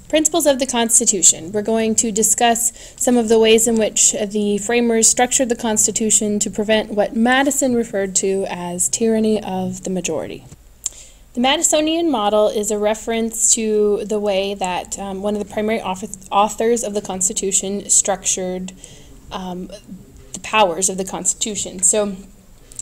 Principles of the Constitution. We're going to discuss some of the ways in which the framers structured the Constitution to prevent what Madison referred to as tyranny of the majority. The Madisonian model is a reference to the way that one of the primary authors of the Constitution structured the powers of the Constitution. So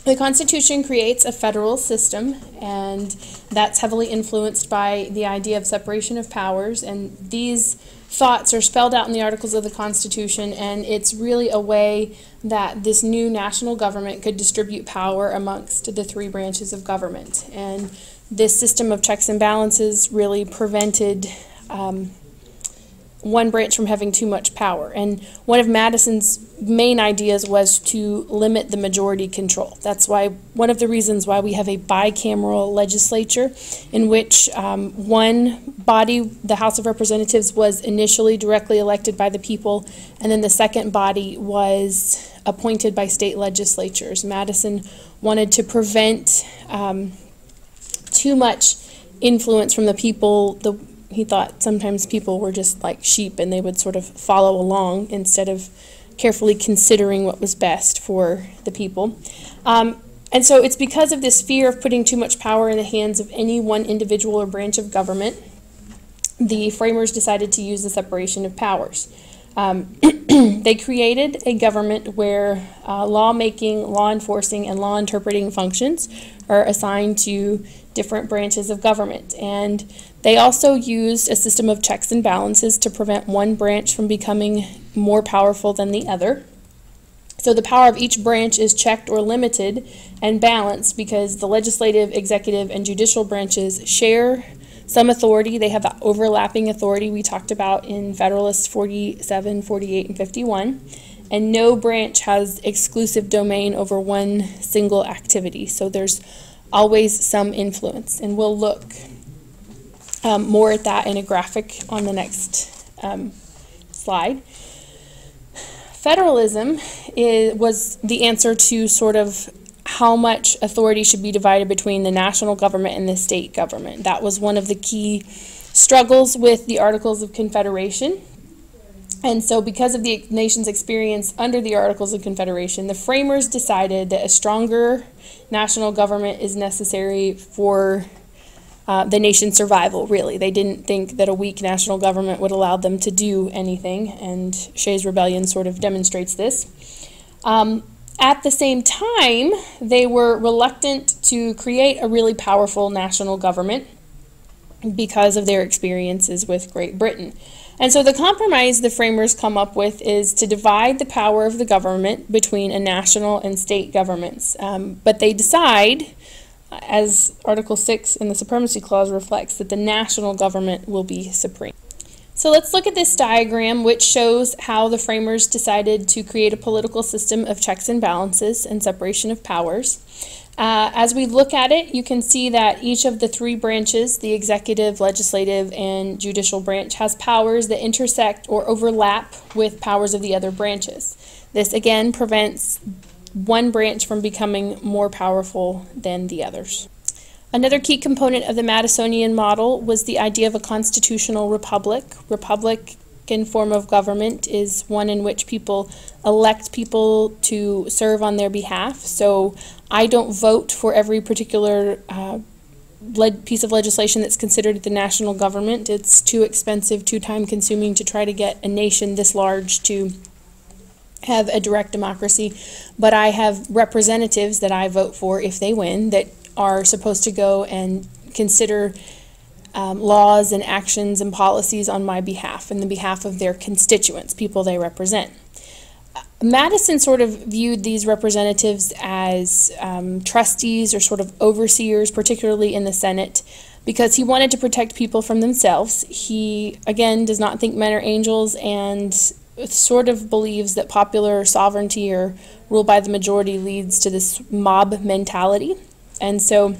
the Constitution creates a federal system, and that's heavily influenced by the idea of separation of powers, and these thoughts are spelled out in the Articles of the Constitution, and it's really a way that this new national government could distribute power amongst the three branches of government. And this system of checks and balances really prevented one branch from having too much power. And one of Madison's main ideas was to limit the majority control. That's why one of the reasons why we have a bicameral legislature in which one body, the House of Representatives, was initially directly elected by the people, and then the second body was appointed by state legislatures. Madison wanted to prevent too much influence from the people. He thought sometimes people were just like sheep and they would sort of follow along instead of carefully considering what was best for the people. And so it's because of this fear of putting too much power in the hands of any one individual or branch of government, the framers decided to use the separation of powers. They created a government where lawmaking, law enforcing, and law interpreting functions are assigned to different branches of government. And they also used a system of checks and balances to prevent one branch from becoming more powerful than the other. So the power of each branch is checked or limited and balanced because the legislative, executive, and judicial branches share some authority. They have that overlapping authority we talked about in Federalists 47, 48, and 51. And no branch has exclusive domain over one single activity. So there's always some influence. And we'll look more at that in a graphic on the next slide. Federalism was the answer to sort of how much authority should be divided between the national government and the state government. That was one of the key struggles with the Articles of Confederation. And so because of the nation's experience under the Articles of Confederation, the framers decided that a stronger national government is necessary for the nation's survival, really. They didn't think that a weak national government would allow them to do anything, and Shays' Rebellion sort of demonstrates this. At the same time, they were reluctant to create a really powerful national government because of their experiences with Great Britain. And so the compromise the framers come up with is to divide the power of the government between a national and state governments. But they decide, as Article 6 in the Supremacy Clause reflects, that the national government will be supreme. So let's look at this diagram, which shows how the framers decided to create a political system of checks and balances and separation of powers. As we look at it, you can see that each of the three branches, the executive, legislative, and judicial branch, has powers that intersect or overlap with powers of the other branches. This again prevents one branch from becoming more powerful than the others. Another key component of the Madisonian model was the idea of a constitutional republic. Republican form of government is one in which people elect people to serve on their behalf. So I don't vote for every particular piece of legislation that's considered the national government. It's too expensive, too time-consuming to try to get a nation this large to have a direct democracy. But I have representatives that I vote for if they win that are supposed to go and consider laws and actions and policies on my behalf and the behalf of their constituents, people they represent. Madison sort of viewed these representatives as trustees or sort of overseers, particularly in the Senate, because he wanted to protect people from themselves. He, again, does not think men are angels and sort of believes that popular sovereignty or rule by the majority leads to this mob mentality. And so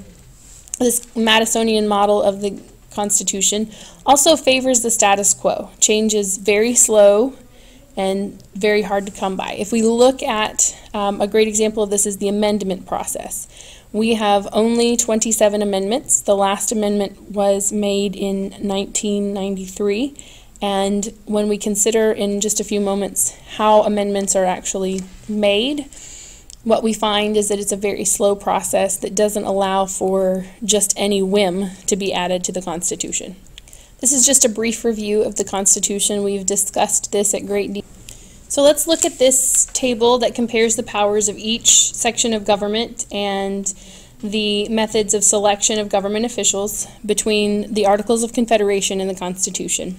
this Madisonian model of the Constitution also favors the status quo. Change is very slow and very hard to come by. If we look at a great example of this is the amendment process. We have only 27 amendments. The last amendment was made in 1993. And when we consider in just a few moments how amendments are actually made, what we find is that it's a very slow process that doesn't allow for just any whim to be added to the Constitution. This is just a brief review of the Constitution. We've discussed this at great detail. So let's look at this table that compares the powers of each section of government and the methods of selection of government officials between the Articles of Confederation and the Constitution.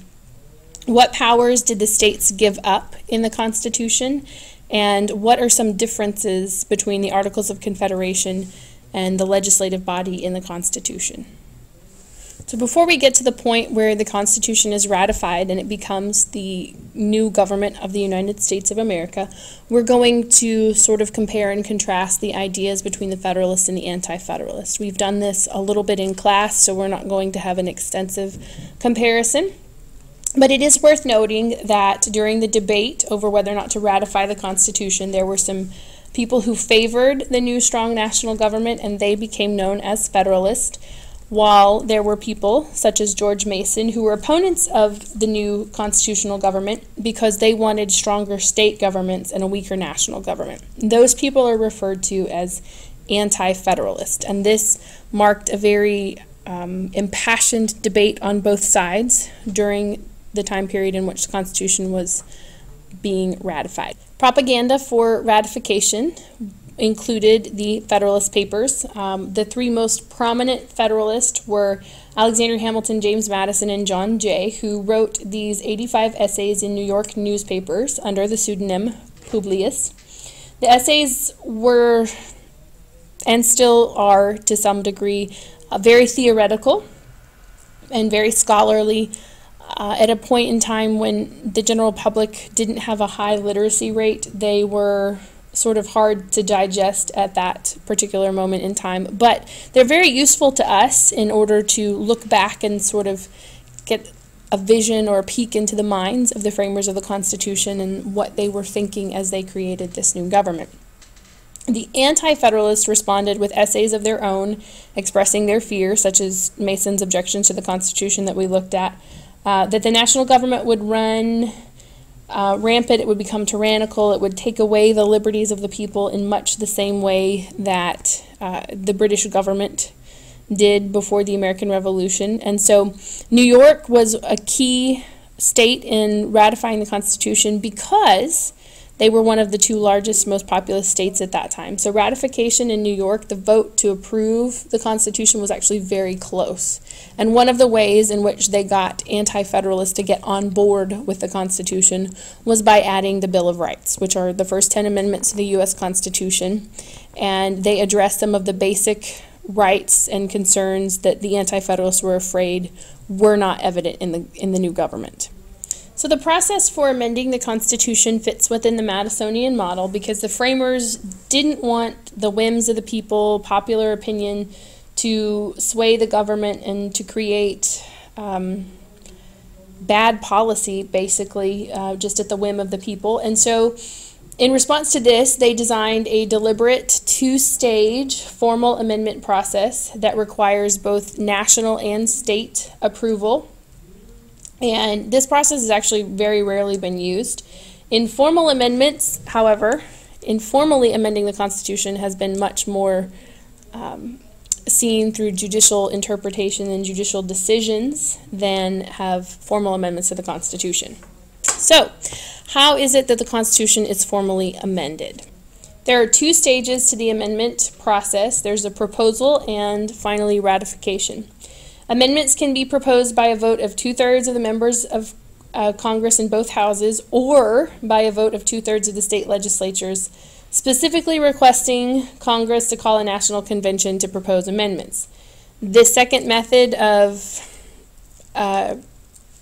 What powers did the states give up in the Constitution, and what are some differences between the Articles of Confederation and the legislative body in the Constitution? So before we get to the point where the Constitution is ratified and it becomes the new government of the United States of America, we're going to sort of compare and contrast the ideas between the Federalist and the Anti-Federalist. We've done this a little bit in class, so we're not going to have an extensive comparison. But it is worth noting that during the debate over whether or not to ratify the Constitution, there were some people who favored the new strong national government, and they became known as Federalists, while there were people, such as George Mason, who were opponents of the new constitutional government because they wanted stronger state governments and a weaker national government. Those people are referred to as anti-federalist, and this marked a very impassioned debate on both sides during the time period in which the Constitution was being ratified. Propaganda for ratification included the Federalist Papers. The three most prominent Federalists were Alexander Hamilton, James Madison, and John Jay, who wrote these 85 essays in New York newspapers under the pseudonym Publius. The essays were, and still are to some degree, very theoretical and very scholarly. At a point in time when the general public didn't have a high literacy rate, they were sort of hard to digest at that particular moment in time. But they're very useful to us in order to look back and sort of get a vision or a peek into the minds of the framers of the Constitution and what they were thinking as they created this new government. The Anti-Federalists responded with essays of their own, expressing their fear, such as Mason's objections to the Constitution that we looked at, that the national government would run rampant, it would become tyrannical, it would take away the liberties of the people in much the same way that the British government did before the American Revolution. And so New York was a key state in ratifying the Constitution because they were one of the two largest, most populous states at that time. So ratification in New York, the vote to approve the Constitution was actually very close. And one of the ways in which they got anti-federalists to get on board with the Constitution was by adding the Bill of Rights, which are the first 10 amendments to the U.S. Constitution. And they addressed some of the basic rights and concerns that the anti-federalists were afraid were not evident in the new government. So the process for amending the Constitution fits within the Madisonian model because the framers didn't want the whims of the people, popular opinion, to sway the government and to create bad policy, basically, just at the whim of the people. And so in response to this, they designed a deliberate two-stage formal amendment process that requires both national and state approval. And this process has actually very rarely been used. Informal amendments, however, informally amending the Constitution has been much more seen through judicial interpretation and judicial decisions than have formal amendments to the Constitution. So, how is it that the Constitution is formally amended? There are two stages to the amendment process. There's a proposal and finally ratification. Amendments can be proposed by a vote of 2/3 of the members of Congress in both houses or by a vote of 2/3 of the state legislatures, specifically requesting Congress to call a national convention to propose amendments. This second method of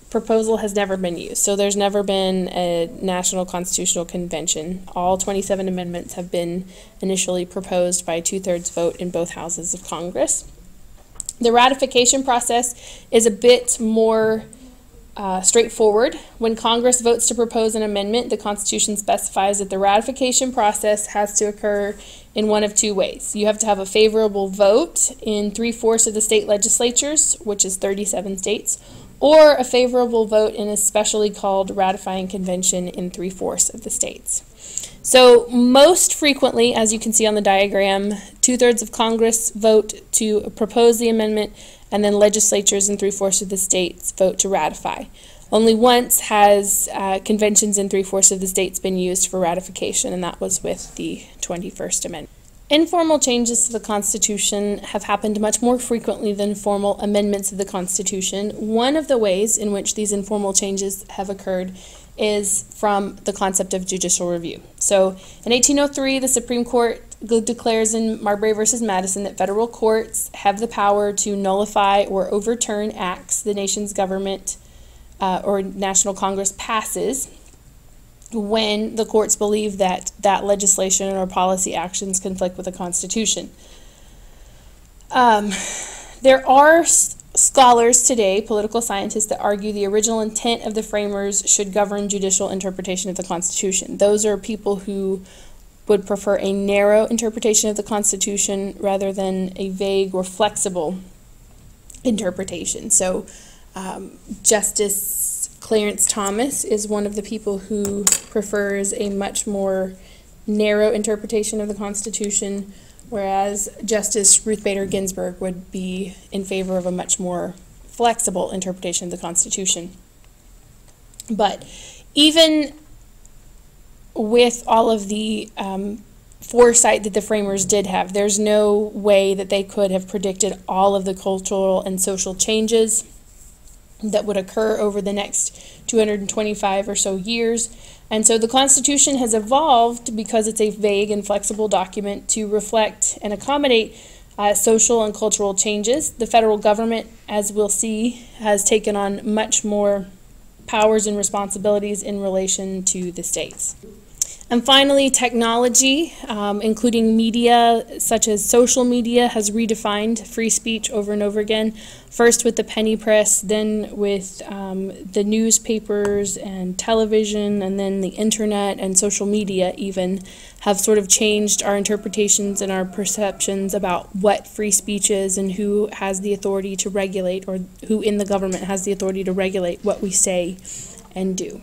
proposal has never been used, so there's never been a national constitutional convention. All 27 amendments have been initially proposed by a 2/3 vote in both houses of Congress. The ratification process is a bit more straightforward. When Congress votes to propose an amendment, the Constitution specifies that the ratification process has to occur in one of two ways. You have to have a favorable vote in 3/4 of the state legislatures, which is 37 states, or a favorable vote in a specially called ratifying convention in 3/4 of the states. So most frequently, as you can see on the diagram, 2/3 of Congress vote to propose the amendment, and then legislatures in 3/4 of the states vote to ratify. Only once has conventions in 3/4 of the states been used for ratification, and that was with the 21st Amendment. Informal changes to the Constitution have happened much more frequently than formal amendments of the Constitution. One of the ways in which these informal changes have occurred is from the concept of judicial review. So in 1803, the Supreme Court declares in Marbury versus Madison that federal courts have the power to nullify or overturn acts the nation's government or National Congress passes when the courts believe that that legislation or policy actions conflict with the Constitution. There are scholars today, political scientists, that argue the original intent of the framers should govern judicial interpretation of the Constitution. Those are people who would prefer a narrow interpretation of the Constitution rather than a vague or flexible interpretation. So Justice Clarence Thomas is one of the people who prefers a much more narrow interpretation of the Constitution, whereas Justice Ruth Bader Ginsburg would be in favor of a much more flexible interpretation of the Constitution. But even with all of the foresight that the framers did have, there's no way that they could have predicted all of the cultural and social changes that would occur over the next 225 or so years. And so the Constitution has evolved, because it's a vague and flexible document, to reflect and accommodate social and cultural changes. The federal government, as we'll see, has taken on much more powers and responsibilities in relation to the states. And finally, technology, including media such as social media, has redefined free speech over and over again. First with the penny press, then with the newspapers and television, and then the internet and social media even have sort of changed our interpretations and our perceptions about what free speech is and who has the authority to regulate, or who in the government has the authority to regulate what we say and do.